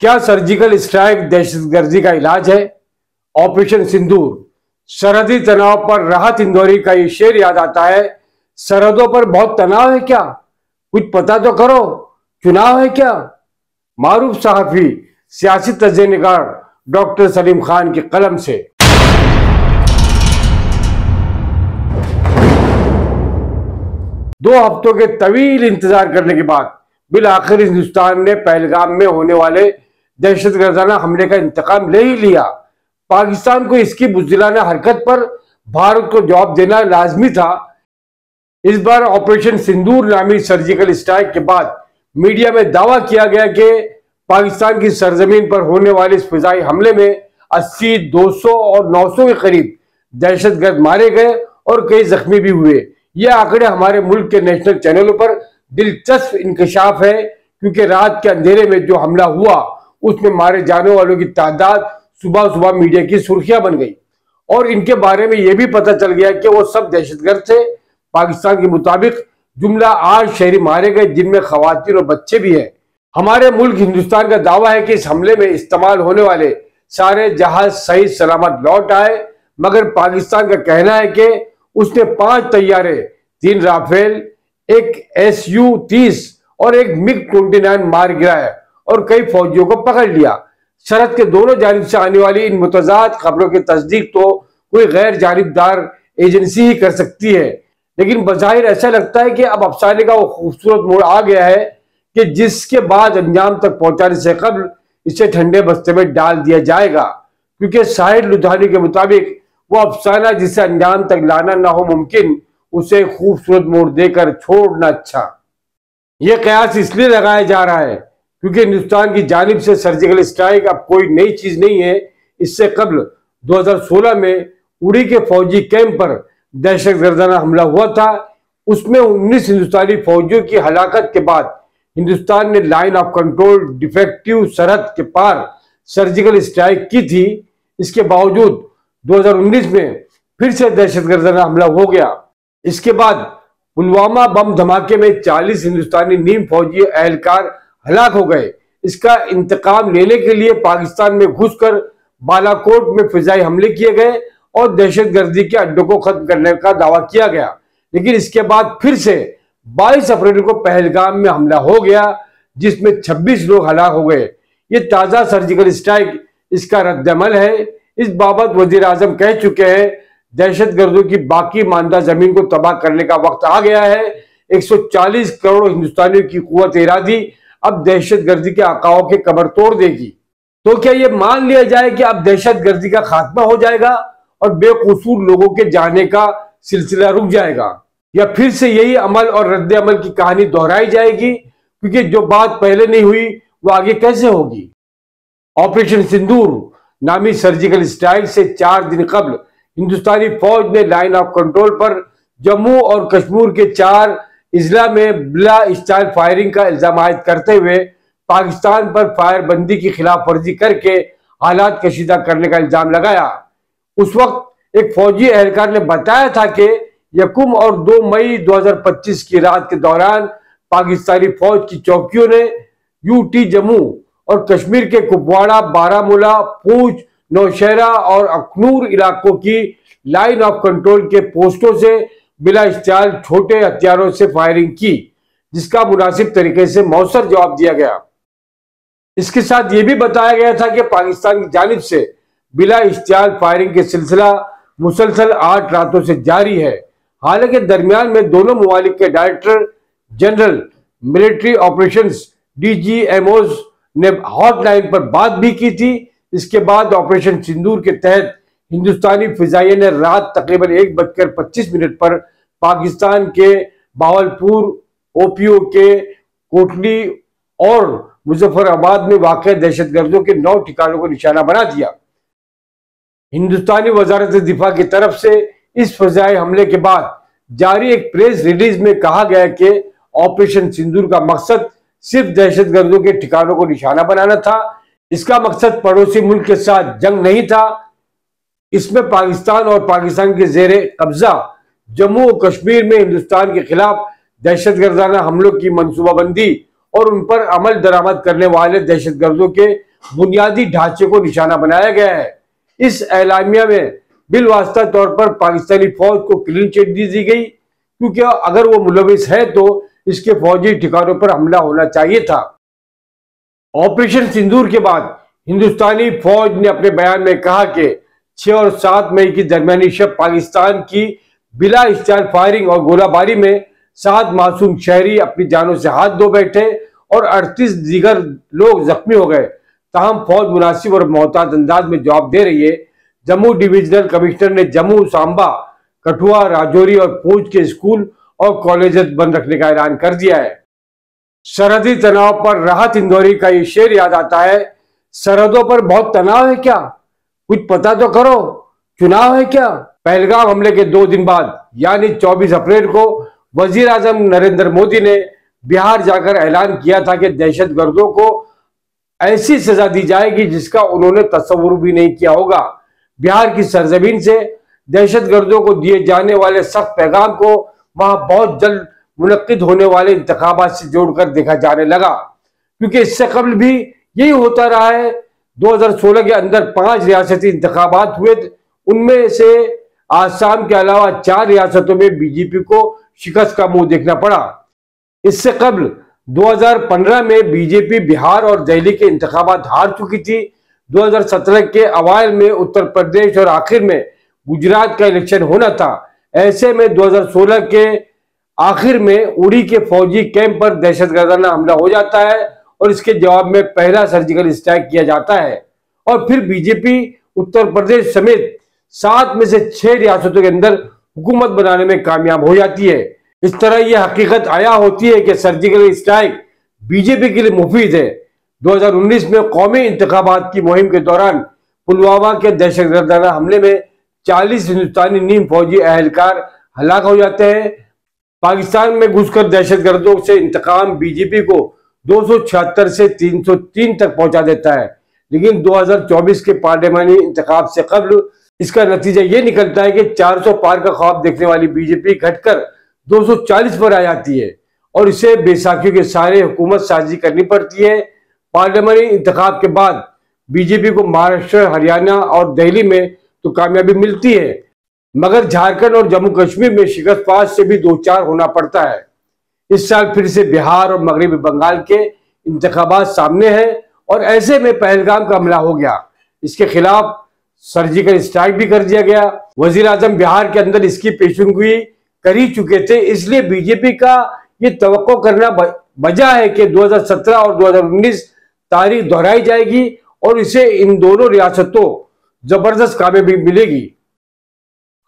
क्या surgical strike दहशतगर्दी का इलाज है? ऑपरेशन सिंदूर, सरहदी तनाव पर राहत इंदौरी का ये शेर याद आता है। सरहदों पर बहुत तनाव है क्या? कुछ पता तो करो, चुनाव है क्या? मारूफ सहाफी, सियासी तज्ज़ियाकार डॉक्टर सलीम खान की कलम से। दो हफ्तों के तवील इंतजार करने के बाद बिल आखिर हिंदुस्तान ने पहलगाम में होने वाले दहशतगर्दाना हमले का इंतकाम ले ही लिया। पाकिस्तान को इसकी बुज़दिलाना हरकत पर भारत को जवाब देना लाजमी था। इस बार ऑपरेशन सिंदूर नामी सर्जिकल स्ट्राइक के बाद मीडिया में दावा किया गया कि पाकिस्तान की सरजमीन पर होने वाले इस फिजाई हमले में 80, 200 और 900 के करीब दहशतगर्द मारे गए और कई जख्मी भी हुए। ये आंकड़े हमारे मुल्क के नेशनल चैनलों पर दिलचस्प इंकशाफ है, क्योंकि रात के अंधेरे में जो हमला हुआ उसमें मारे जाने वालों की तादाद सुबह सुबह मीडिया की सुर्खियां बन गई और इनके बारे में यह भी पता चल गया कि वो सब दहशतगर्द थे। पाकिस्तान के मुताबिक जुमला 8 शहरी मारे गए, जिनमें खवातीन और बच्चे भी हैं। हमारे मुल्क हिंदुस्तान का दावा है कि इस हमले में इस्तेमाल होने वाले सारे जहाज सही सलामत लौट आए, मगर पाकिस्तान का कहना है कि उसने 5 तैयारे, 3 राफेल, एक Su-30 और एक MiG-29 मार गिराया और कई फौजियों को पकड़ लिया। सरहद के दोनों जानिब से आने वाली इन मुतज़ाद खबरों की तस्दीक तो कोई गैर जानिबदार एजेंसी ही कर सकती है, लेकिन बज़ाहिर ऐसा लगता है कि अब अफसाने का वो खूबसूरत मोड़ आ गया है कि जिसके बाद अंजाम तक पहुंचाने से कबल इसे ठंडे बस्ते में डाल दिया जाएगा, क्योंकि साहिर लुधियानी के मुताबिक वो अफसाना जिसे अंजाम तक लाना ना हो मुमकिन, उसे खूबसूरत मोड़ देकर छोड़ना अच्छा। यह कयास इसलिए लगाया जा रहा है क्योंकि हिंदुस्तान की जानिब से सर्जिकल स्ट्राइक अब कोई नई चीज नहीं है। इससे कबल 2016 में उड़ी के फौजी कैंप पर दहशतगर्दाना हमला हुआ था। उसमें 19 हिंदुस्तानी फौजियों की हलाकत के बाद हिंदुस्तान ने लाइन ऑफ कंट्रोल डिफेक्टिव सरहद के पार सर्जिकल स्ट्राइक की थी। इसके बावजूद 2019 में फिर से दहशतगर्दाना हमला हो गया। इसके बाद पुलवामा बम धमाके में 40 हिंदुस्तानी नीम फौजी एहलकार हलाक हो गए। इसका इंतकाम लेने के लिए पाकिस्तान में घुसकर बालाकोट में फिजाई हमले किए गए और दहशतगर्दी के अड्डों को खत्म करने का दावा किया गया, लेकिन इसके बाद फिर से 22 अप्रैल को पहलगाम में हमला हो गया, जिसमें 26 लोग हलाक हो गए। ये ताजा सर्जिकल स्ट्राइक इसका रद्दअमल है। इस बाबत वजीर आजम कह चुके हैं, दहशतगर्दों की बाकी मानदा जमीन को तबाह करने का वक्त आ गया है। 140 करोड़ हिंदुस्तानियों की कुव्वत इरादी अब दहशतगर्दी के आकाओं के कबर तोड़ देगी। तो क्या यह मान लिया जाए कि अब दहशतगर्दी का खात्मा हो जाएगा और बेकसूर लोगों के जाने का सिलसिला रुक जाएगा, या फिर से यही अमल और रद्द अमल की कहानी दोहराई जाएगी? क्योंकि जो बात पहले नहीं हुई वो आगे कैसे होगी? ऑपरेशन सिंदूर नामी सर्जिकल स्ट्राइक से 4 दिन कबल हिंदुस्तानी फौज ने लाइन ऑफ कंट्रोल पर जम्मू और कश्मीर के 4 इजला में बिला स्टाइल फायरिंग का इल्जाम आयद करते हुए पाकिस्तान पर फायरबंदी की खिलाफ वर्जी करके हालात कशीदा करने का इल्जाम लगाया। उस वक्त एक फौजी एहलकार ने बताया था कि 1 और 2 मई 2025 की रात के दौरान पाकिस्तानी फौज की चौकियों ने यूटी जम्मू और कश्मीर के कुपवाड़ा, बारामूला, पूंछ, नौशहरा और अखनूर इलाकों की लाइन ऑफ कंट्रोल के पोस्टों से बिला इस्तेमाल छोटे हथियारों से फायरिंग की, जिसका मुनासिब तरीके से मौसर जवाब दिया गया। इसके साथ यह भी बताया गया था कि पाकिस्तान की जानिब से बिला इस्तेमाल फायरिंग के सिलसिला मुसलसल 8 रातों से जारी है। हालांकि दरमियान में दोनों ममालिक के director general military operations DGMOs ने हॉटलाइन पर बात भी की थी। इसके बाद ऑपरेशन सिंदूर के तहत हिंदुस्तानी फिजाइया ने रात तकरीबन 1:25 पर पाकिस्तान के बावलपुर, OPO के कोटली और मुजफ्फराबाद में वाक़ दहशतगर्दों के 9 ठिकानों को निशाना बना दिया। हिंदुस्तानी वजारत दिफा की तरफ से इस फिजाई हमले के बाद जारी एक प्रेस रिलीज में कहा गया कि ऑपरेशन सिंदूर का मकसद सिर्फ दहशतगर्दों के ठिकानों को निशाना बनाना था। इसका मकसद पड़ोसी मुल्क के साथ जंग नहीं था। इसमें पाकिस्तान और पाकिस्तान के जेरे कब्जा जम्मू और कश्मीर में हिंदुस्तान के खिलाफ दहशतगर्दाना हमलों की मनसूबाबंदी और उन पर अमल दरामद करने वाले दहशतगर्दों के बुनियादी ढांचे को निशाना बनाया गया है। इस एलामिया में बिलवास्ता तौर पर पाकिस्तानी फौज को क्लीन चिट दी गई, क्योंकि अगर वो मुलविस है तो इसके फौजी ठिकानों पर हमला होना चाहिए था। ऑपरेशन सिंदूर के बाद हिंदुस्तानी फौज ने अपने बयान में कहा कि 6 और 7 मई की दरमियानी शब पाकिस्तान की बिला इख्तियार फायरिंग और गोलाबारी में 7 मासूम शहरी अपनी जानों से हाथ धो बैठे और 38 दीगर लोग जख्मी हो गए। ताहम फौज मुनासिब और मोहतात अंदाज में जवाब दे रही है। जम्मू डिविजनल कमिश्नर ने जम्मू, सांबा, कठुआ, राजौरी और पूंछ के स्कूल और कॉलेज बंद रखने का ऐलान कर दिया है। सरहदी तनाव पर राहत इंदौरी का ये शेर याद आता है, सरहदों पर बहुत तनाव है क्या, कुछ पता तो करो, चुनाव है क्या। पहलगाम हमले के 2 दिन बाद यानी 24 अप्रैल को वजीर आजम नरेंद्र मोदी ने बिहार जाकर ऐलान किया था कि दहशतगर्दों को ऐसी सजा दी जाएगी जिसका उन्होंने तस्वुर भी नहीं किया होगा। बिहार की सरजमीन से दहशतगर्दों को दिए जाने वाले सख्त पैगाम को वहां बहुत जल्द मुनक्किद होने वाले इंतखाबात से जोड़कर देखा जाने लगा, क्योंकि इससे कबल भी यही होता रहा है। 2016 के अंदर 5 रियासती इंतखाबात हुए, उनमें से आसाम के अलावा 4 रियासतों में बीजेपी को शिकस्त का मुंह देखना पड़ा। इससे कबल 2015 में बीजेपी बिहार और दिल्ली के इंतखाबात हार चुकी थी। 2017 के अवाइल में उत्तर प्रदेश और आखिर में गुजरात का इलेक्शन होना था। ऐसे में 2016 के आखिर में उड़ी के फौजी कैंप पर दहशतगर्दाना हमला हो जाता है और इसके जवाब में पहला सर्जिकल स्ट्राइक किया जाता है और फिर बीजेपी उत्तर प्रदेश समेत 7 में से 6 रियासतों के अंदर हुकूमत बनाने में कामयाब हो जाती है। इस तरह यह हकीकत आया होती है कि सर्जिकल स्ट्राइक बीजेपी के लिए मुफीद है। 2019 में कौमी इंतखाबात की मुहिम के दौरान पुलवामा के दहशतगर्दाना हमले में 40 हिंदुस्तानी नीम फौजी एहलकार हलाक हो जाते हैं। पाकिस्तान में घुसकर दहशतगर्दों से इंतकाम बीजेपी को 276 से 303 तक पहुंचा देता है, लेकिन 2024 के पार्लियामानी इंतखाब से कबल इसका नतीजा ये निकलता है कि 400 पार का ख्वाब देखने वाली बीजेपी घटकर 240 पर आ जाती है और इसे बैसाखियों के सारे हुकूमत साजी करनी पड़ती है। पार्लियामानी इंतखाब के बाद बीजेपी को महाराष्ट्र, हरियाणा और दिल्ली में तो कामयाबी मिलती है, मगर झारखंड और जम्मू कश्मीर में शिकस्त पास से भी 2-4 होना पड़ता है। इस साल फिर से बिहार और मगरबी बंगाल के इंतखाबात सामने हैं और ऐसे में पहलगाम का हमला हो गया। इसके खिलाफ सर्जिकल स्ट्राइक भी कर दिया गया। वजीर आजम बिहार के अंदर इसकी पेशेनगोई कर ही चुके थे, इसलिए बीजेपी का ये तवक्को करना वजह है कि 2017 और 2019 तारीख दोहराई जाएगी और इसे इन दोनों रियासतों जबरदस्त कामयाबी मिलेगी।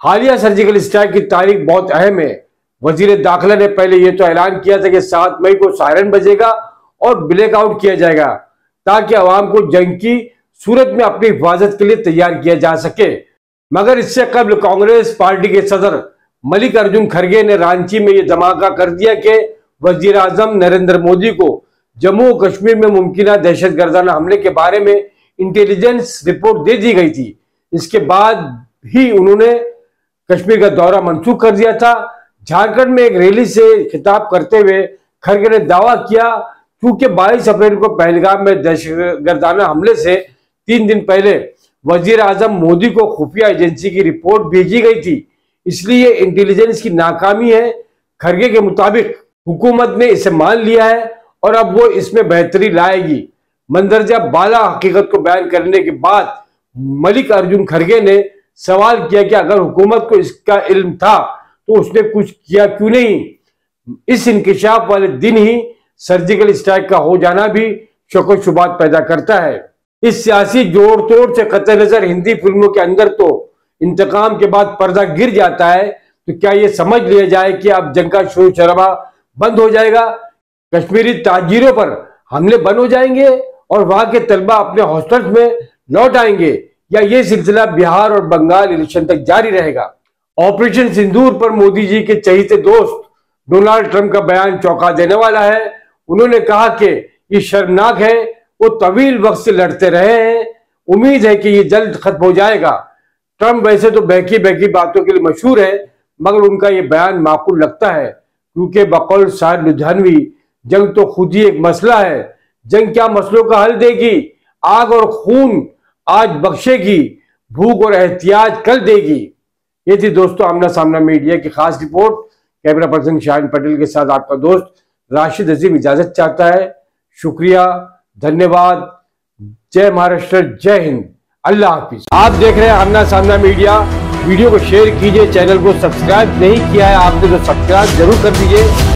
हालिया सर्जिकल स्ट्राइक की तारीख बहुत अहम है। वजीर दाखिला ने पहले यह तो ऐलान किया था कि 7 मई को सायरन बजेगा और ब्लैकआउट किया जाएगा ताकि अवाम को जंग की सूरत में अपनी हिफाजत के लिए तैयार किया जा सके। मगर इससे कबल कांग्रेस पार्टी के सदर मल्लिकार्जुन खड़गे ने रांची में यह धमाका कर दिया कि वजीर आजम नरेंद्र मोदी को जम्मू कश्मीर में मुमकिन दहशतगर्दाना हमले के बारे में इंटेलिजेंस रिपोर्ट दे दी गई थी। इसके बाद ही उन्होंने कश्मीर का दौरा मंसूख कर दिया था। झारखंड में एक रैली से खिताब करते हुए खड़गे ने दावा किया, क्योंकि 22 अप्रैल को पहलगाम में दहशतगर्दाना हमले से 3 दिन पहले वजीर आजम मोदी को खुफिया एजेंसी की रिपोर्ट भेजी गई थी, इसलिए इंटेलिजेंस की नाकामी है। खड़गे के मुताबिक हुकूमत ने इसे मान लिया है और अब वो इसमें बेहतरी लाएगी। मंदरजा बाला हकीकत को बयान करने के बाद मल्लिकार्जुन खड़गे ने सवाल किया कि अगर हुकूमत को इसका इल्म था तो उसने कुछ किया क्यों नहीं। इस इंकशाफ वाले दिन ही सर्जिकल स्ट्राइक का हो जाना भी शक शुबात पैदा करता है। इस सियासी जोड़ तोड़ से कतई नजर हिंदी फिल्मों के अंदर तो इंतकाम के बाद पर्दा गिर जाता है, तो क्या ये समझ लिया जाए कि अब जंग का शोर शराबा बंद हो जाएगा, कश्मीरी ताजिरों पर हमले बंद हो जाएंगे और वहां के तलबा अपने हॉस्टल्स में लौट आएंगे, या ये सिलसिला बिहार और बंगाल इलेक्शन तक जारी रहेगा। ऑपरेशन सिंदूर पर मोदी जी के चहीते दोस्त डोनाल्ड ट्रंप का बयान चौंका देने वाला है। उन्होंने कहा कि ये शर्मनाक है, वो तवील वक्त से लड़ते रहे हैं, उम्मीद है कि ये जल्द खत्म हो जाएगा। ट्रंप वैसे तो बहकी बहकी बातों के लिए मशहूर है, मगर उनका ये बयान माकूल लगता है, क्योंकि बकौल शाहिद लुधियानवी जंग तो खुद ही एक मसला है। जंग क्या मसलों का हल देगी, आग और खून आज बख्शेगी, भूख और एहतियाज कल देगी। ये थी दोस्तों आमना सामना मीडिया की खास report. Camera person Shaheen Patel के साथ आपका दोस्त राशिद अजीम इजाजत चाहता है। शुक्रिया, धन्यवाद, जय महाराष्ट्र, जय हिंद, अल्लाह हाफिज। आप देख रहे हैं आमना सामना मीडिया। वीडियो को शेयर कीजिए, चैनल को सब्सक्राइब नहीं किया है आपने तो सब्सक्राइब जरूर कर दीजिए।